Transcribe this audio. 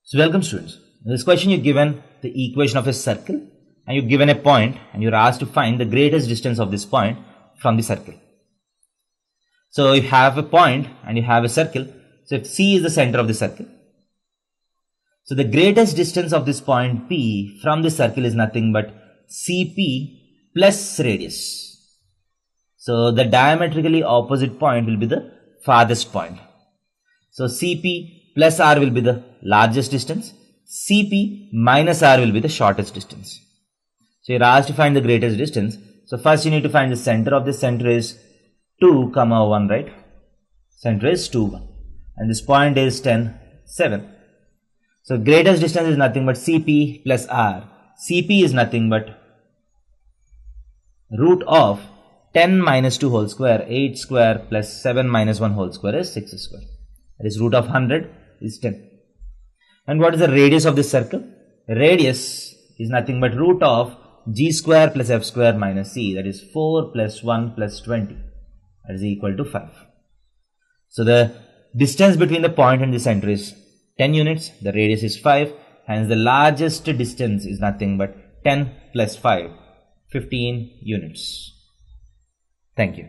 So welcome students. In this question you're given the equation of a circle and you're given a point and you're asked to find the greatest distance of this point from the circle. So you have a point and you have a circle. So if C is the center of the circle, so the greatest distance of this point P from the circle is nothing but CP plus radius. So the diametrically opposite point will be the farthest point. So CP plus R will be the largest distance. CP minus R will be the shortest distance. So you're asked to find the greatest distance. So first you need to find the center of this. Center is 2, 1, right? Center is 2, 1. And this point is 10, 7. So greatest distance is nothing but CP plus R. CP is nothing but root of 10 minus 2 whole square, 8 square plus 7 minus 1 whole square is 6 square. That is root of 100 is 10. And what is the radius of this circle? Radius is nothing but root of g square plus f square minus c, that is 4 plus 1 plus 20, that is equal to 5. So the distance between the point and the center is 10 units, the radius is 5, hence the largest distance is nothing but 10 plus 5, 15 units. Thank you.